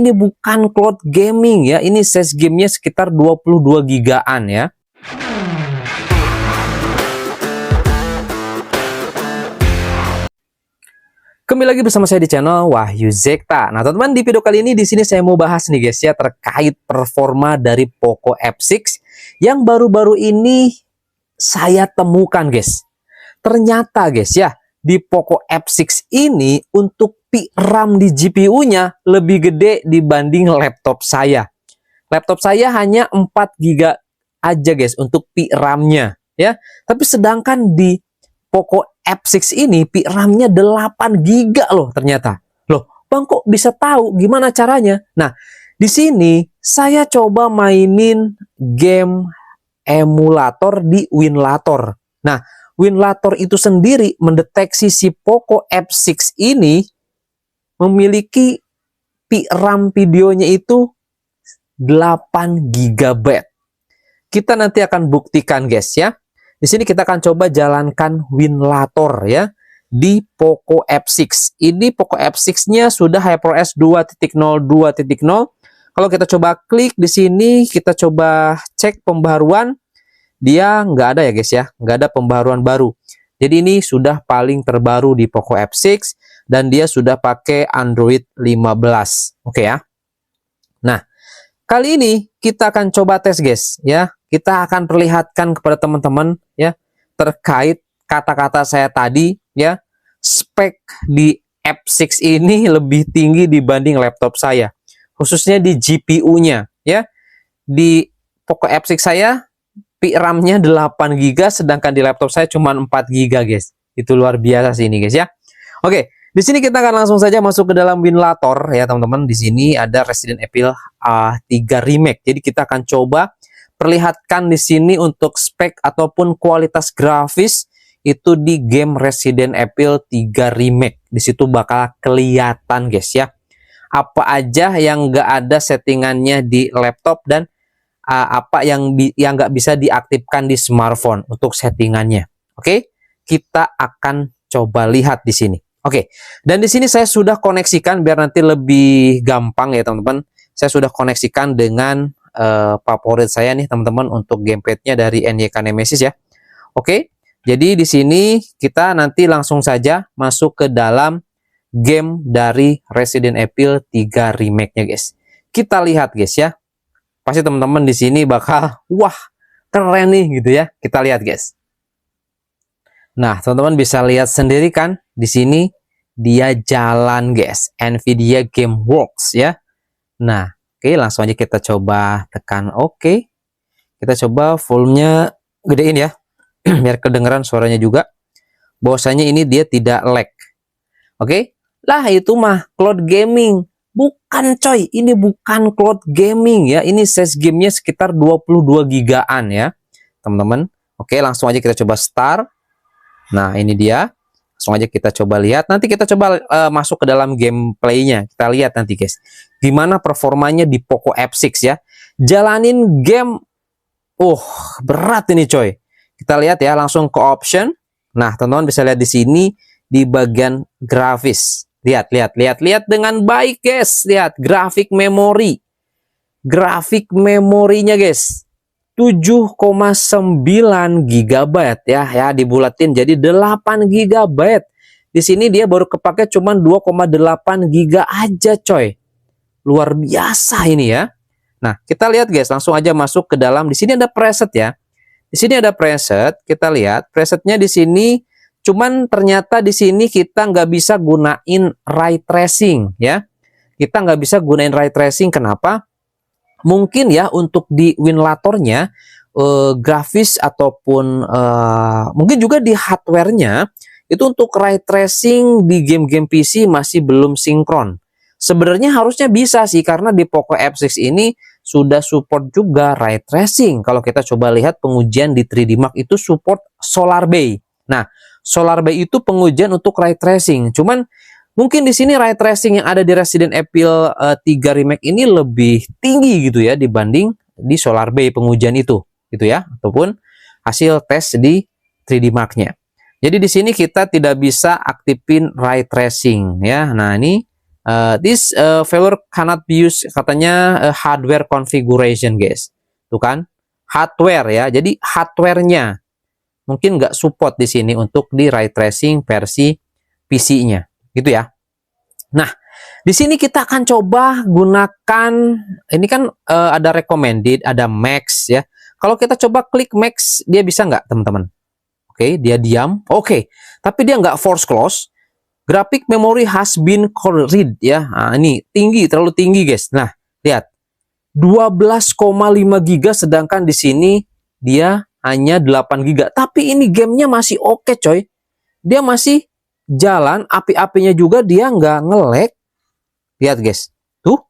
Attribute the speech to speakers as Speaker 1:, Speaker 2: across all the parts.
Speaker 1: Ini bukan cloud gaming ya, ini size gamenya sekitar 22 gigaan ya. Kembali lagi bersama saya di channel Wahyu Zekta. Nah, teman-teman, di video kali ini di sini saya mau bahas nih guys ya, terkait performa dari Poco F6 yang baru-baru ini saya temukan guys. Ternyata guys ya, di Poco F6 ini untuk RAM di GPU-nya lebih gede dibanding laptop saya. Laptop saya hanya 4 GB aja guys untuk RAM-nya ya. Tapi sedangkan di Poco F6 ini RAM-nya 8 GB loh ternyata. Loh, Bang kok bisa tahu gimana caranya? Nah, di sini saya coba mainin game emulator di Winlator. Nah, Winlator itu sendiri mendeteksi si Poco F6 ini memiliki RAM videonya itu 8 GB. Kita nanti akan buktikan guys ya. Di sini kita akan coba jalankan Winlator ya di Poco F6. Ini Poco F6-nya sudah HyperOS 2.0.2.0. Kalau kita coba klik di sini, kita coba cek pembaruan, dia nggak ada ya guys ya, nggak ada pembaruan baru. Jadi ini sudah paling terbaru di Poco F6 dan dia sudah pakai Android 15. Oke ya. Nah, kali ini kita akan coba tes guys ya. Kita akan perlihatkan kepada teman-teman ya terkait kata-kata saya tadi ya. Spek di F6 ini lebih tinggi dibanding laptop saya. Khususnya di GPU-nya ya. Di Poco F6 saya RAM-nya 8 GB sedangkan di laptop saya cuma 4 GB guys. Itu luar biasa sih ini guys ya. Oke, di sini kita akan langsung saja masuk ke dalam Winlator ya teman-teman. Di sini ada Resident Evil 3 Remake. Jadi kita akan coba perlihatkan di sini untuk spek ataupun kualitas grafis itu di game Resident Evil 3 Remake. Di situ bakal kelihatan guys ya. Apa aja yang nggak ada settingannya di laptop dan apa yang nggak bisa diaktifkan di smartphone untuk settingannya. Oke, kita akan coba lihat di sini. Oke, dan di sini saya sudah koneksikan biar nanti lebih gampang ya teman-teman. Saya sudah koneksikan dengan favorit saya nih teman-teman untuk gamepadnya dari NYK Nemesis ya. Oke, jadi di sini kita nanti langsung saja masuk ke dalam game dari Resident Evil 3 Remake-nya guys. Kita lihat guys ya. Pasti teman-teman di sini bakal wah keren nih gitu ya. Kita lihat guys. Nah, teman-teman bisa lihat sendiri kan di sini dia jalan guys. Nvidia GameWorks ya. Nah, oke, langsung aja kita coba tekan oke. Kita coba volume-nya gedein ya. Biar kedengeran suaranya juga. Bahwasanya ini dia tidak lag. Oke. Lah itu mah cloud gaming. Bukan coy, ini bukan cloud gaming ya. Ini size gamenya sekitar 22 gigaan ya teman-teman. Oke, langsung aja kita coba start. Nah ini dia. Langsung aja kita coba lihat. Nanti kita coba masuk ke dalam gameplaynya. Kita lihat nanti guys. Gimana performanya di Poco F6 ya. Jalanin game. Berat ini coy. Kita lihat ya langsung ke option. Nah teman-teman bisa lihat di sini di bagian grafis. Lihat dengan baik guys. Lihat grafik memori. Grafik memorinya guys 7,9 GB ya dibulatin jadi 8 GB. Di sini dia baru kepake cuman 2,8 GB aja coy. Luar biasa ini ya. Nah, kita lihat guys, langsung aja masuk ke dalam. Di sini ada preset ya. Di sini ada preset. Kita lihat presetnya di sini. Cuman ternyata di sini kita nggak bisa gunain ray tracing ya. Kita nggak bisa gunain ray tracing. Kenapa? Mungkin ya untuk di Winlatornya grafis ataupun mungkin juga di hardware-nya itu untuk ray tracing di game-game PC masih belum sinkron. Sebenarnya harusnya bisa sih karena di Poco F6 ini sudah support juga ray tracing. Kalau kita coba lihat pengujian di 3D Mark itu support Solar Bay. Nah, Solar Bay itu pengujian untuk ray tracing. Cuman mungkin di sini ray tracing yang ada di Resident Evil 3 Remake ini lebih tinggi gitu ya dibanding di Solar Bay pengujian itu, gitu ya, ataupun hasil tes di 3D Mark-nya. Jadi di sini kita tidak bisa aktifin ray tracing ya. Nah, ini This failure cannot be used, katanya hardware configuration guys. Tuh kan, hardware ya. Jadi hardware-nya mungkin nggak support di sini untuk di ray tracing versi PC-nya, gitu ya. Nah, di sini kita akan coba gunakan, ini kan ada recommended, ada max ya. Kalau kita coba klik max, dia bisa nggak teman-teman? Oke, dia diam. Oke, tapi dia nggak force close. Graphic memory has been read ya. Nah, ini tinggi, terlalu tinggi guys. Nah, lihat. 12,5 GB sedangkan di sini dia hanya 8 GB. Tapi ini gamenya masih oke coy. Dia masih jalan, api-apinya juga dia nggak nge-lag. Lihat guys. Tuh.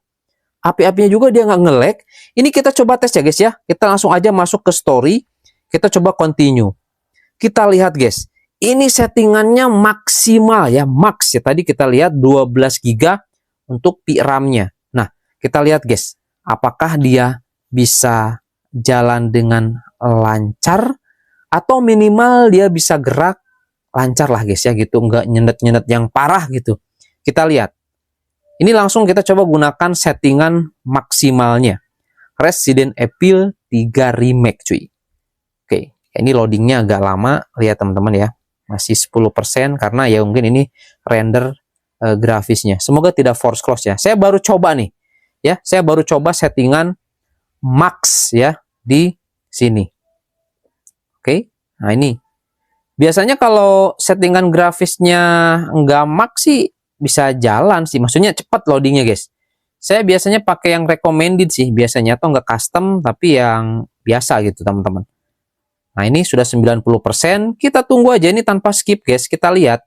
Speaker 1: Api-apinya juga dia nggak nge-lag. Ini kita coba tes ya guys ya. Kita langsung aja masuk ke story. Kita coba continue. Kita lihat guys. Ini settingannya maksimal ya, max ya. Tadi kita lihat 12 GB untuk VRAM-nya. Nah, kita lihat guys, apakah dia bisa jalan dengan lancar atau minimal dia bisa gerak lancar lah guys ya gitu, nggak nyendet-nyendet yang parah gitu. Kita lihat. Ini langsung kita coba gunakan settingan maksimalnya. Resident Evil 3 Remake cuy. Oke, ini loadingnya agak lama, lihat teman-teman ya. Masih 10% karena ya mungkin ini render grafisnya. Semoga tidak force close ya. Saya baru coba nih. Ya, saya baru coba settingan max ya di sini. Oke. Nah, ini. Biasanya kalau settingan grafisnya nggak max sih bisa jalan sih. Maksudnya cepat loadingnya, guys. Saya biasanya pakai yang recommended sih biasanya, atau nggak custom tapi yang biasa gitu, teman-teman. Nah, ini sudah 90%. Kita tunggu aja ini tanpa skip, guys. Kita lihat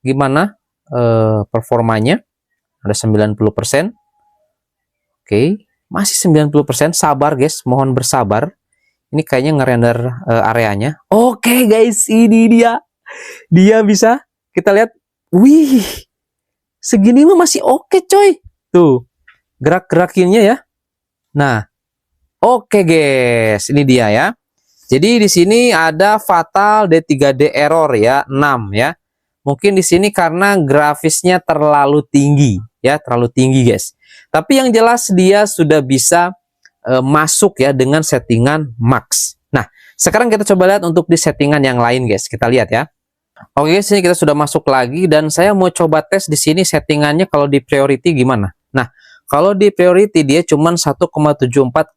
Speaker 1: gimana performanya. Ada 90%. Oke, masih 90%. Sabar, guys. Mohon bersabar. Ini kayaknya ngerender areanya. Oke, guys. Ini dia. Dia bisa. Kita lihat. Wih. Segini mah masih oke, coy. Tuh. Gerak-gerakinnya ya. Nah. Oke, guys. Ini dia ya. Jadi di sini ada fatal D3D error ya, 6 ya. Mungkin di sini karena grafisnya terlalu tinggi ya, terlalu tinggi guys. Tapi yang jelas dia sudah bisa masuk ya dengan settingan max. Nah, sekarang kita coba lihat untuk di settingan yang lain guys. Kita lihat ya. Oke guys, ini kita sudah masuk lagi dan saya mau coba tes di sini settingannya kalau di priority gimana. Nah, kalau di priority dia cuma 1,74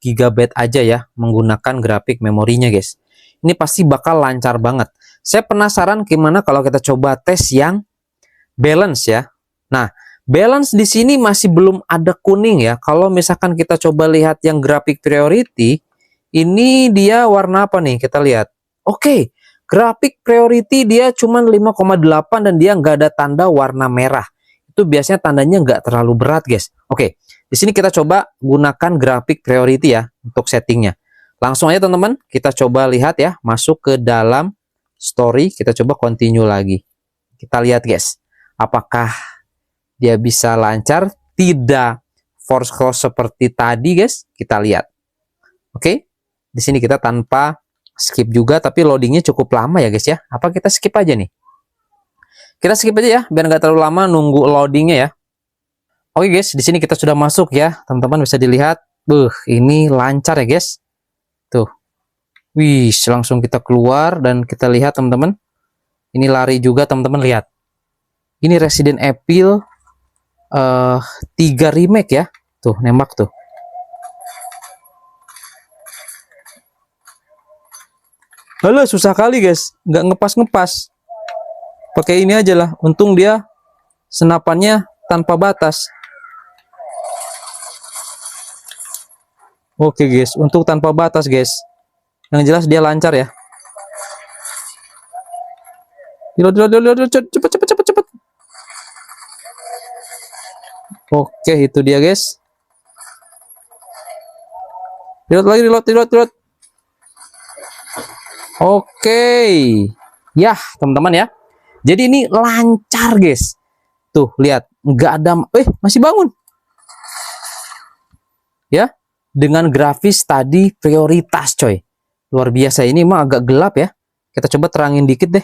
Speaker 1: GB aja ya menggunakan grafik memorinya guys. Ini pasti bakal lancar banget. Saya penasaran gimana kalau kita coba tes yang balance ya. Nah, balance di sini masih belum ada kuning ya. Kalau misalkan kita coba lihat yang grafik priority, ini dia warna apa nih? Kita lihat. Oke, grafik priority dia cuma 5,8 dan dia nggak ada tanda warna merah. Itu biasanya tandanya nggak terlalu berat guys. Oke, di sini kita coba gunakan grafik priority ya untuk settingnya. Langsung aja teman-teman, kita coba lihat ya, masuk ke dalam story, kita coba continue lagi. Kita lihat guys, apakah dia bisa lancar, tidak force close seperti tadi guys. Kita lihat. Oke, di sini kita tanpa skip juga, tapi loadingnya cukup lama ya guys ya. Apa kita skip aja nih? Kita skip aja ya, biar nggak terlalu lama nunggu loadingnya ya. Oke guys, di sini kita sudah masuk ya, teman-teman bisa dilihat. Ini lancar ya guys. Tuh, wih, langsung kita keluar dan kita lihat teman-teman. Ini lari juga teman-teman lihat. Ini Resident Evil 3 Remake ya. Tuh, nembak tuh. Halo, susah kali guys, nggak ngepas-ngepas. Pakai ini aja lah, untung dia senapannya tanpa batas. Oke guys, untuk tanpa batas guys. Yang jelas dia lancar ya. Cepet. Oke, itu dia guys. Reload. Oke. Ya, teman-teman ya. Jadi ini lancar guys. Tuh, lihat, nggak ada, masih bangun. Ya, dengan grafis tadi prioritas coy. Luar biasa, ini mah agak gelap ya. Kita coba terangin dikit deh.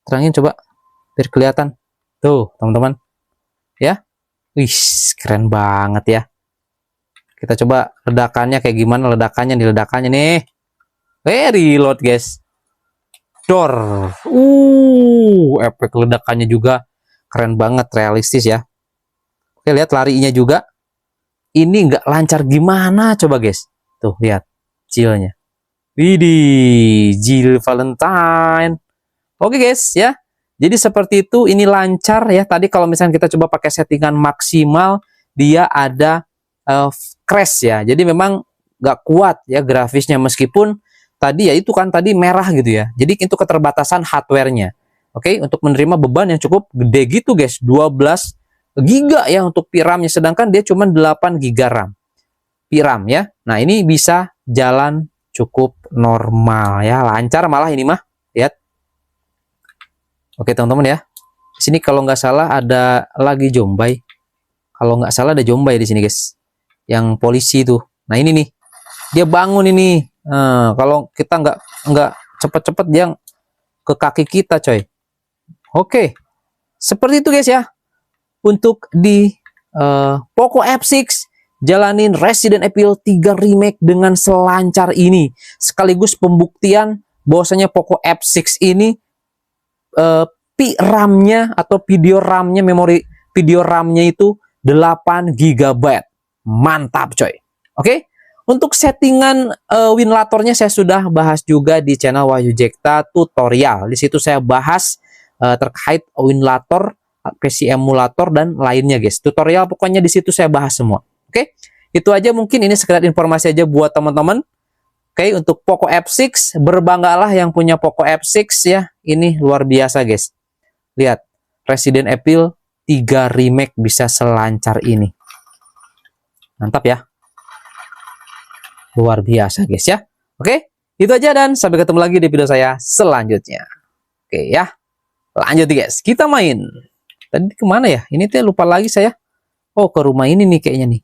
Speaker 1: Terangin coba biar kelihatan. Tuh, teman-teman. Ya. Wih, keren banget ya. Kita coba ledakannya kayak gimana ledakannya nih. Reload guys. Dor. Efek ledakannya juga keren banget, realistis ya. Oke, lihat larinya juga. Ini nggak lancar gimana coba guys. Tuh, lihat. Jillnya. Widih, Jill Valentine. Oke guys ya. Jadi seperti itu, ini lancar ya. Tadi kalau misalnya kita coba pakai settingan maksimal, dia ada crash ya. Jadi memang nggak kuat ya grafisnya, meskipun tadi ya itu kan tadi merah gitu ya. Jadi itu keterbatasan hardware-nya. Oke, untuk menerima beban yang cukup gede gitu guys, 12 giga ya untuk VRAM-nya, sedangkan dia cuma 8 giga RAM. VRAM ya. Nah, ini bisa jalan cukup normal ya, lancar malah ini mah. Lihat. Oke, teman-teman ya. Di sini kalau nggak salah ada lagi Jombay. Kalau nggak salah ada Jombay di sini guys. Yang polisi itu. Nah, ini nih. Dia bangun ini. Nah, kalau kita nggak cepet-cepet dia ke kaki kita, coy. Oke, seperti itu guys ya. Untuk di Poco F6 jalanin Resident Evil 3 Remake dengan selancar ini. Sekaligus pembuktian bahwasanya Poco F6 ini RAM-nya atau video RAM-nya, memori video RAM-nya itu 8 GB. Mantap coy. Oke. Untuk settingan Winlator-nya saya sudah bahas juga di channel Wahyu Jekta tutorial. Di situ saya bahas terkait Winlator, PC emulator dan lainnya guys. Tutorial pokoknya di situ saya bahas semua. Oke. Itu aja, mungkin ini sekedar informasi aja buat teman-teman. Oke, untuk Poco F6, berbanggalah yang punya Poco F6 ya. Ini luar biasa guys. Lihat, Resident Evil 3 Remake bisa selancar ini. Mantap ya. Luar biasa guys ya. Oke, itu aja dan sampai ketemu lagi di video saya selanjutnya. Oke ya, lanjut guys, kita main. Tadi kemana ya? Ini tuh lupa lagi saya. Oh, ke rumah ini nih kayaknya nih.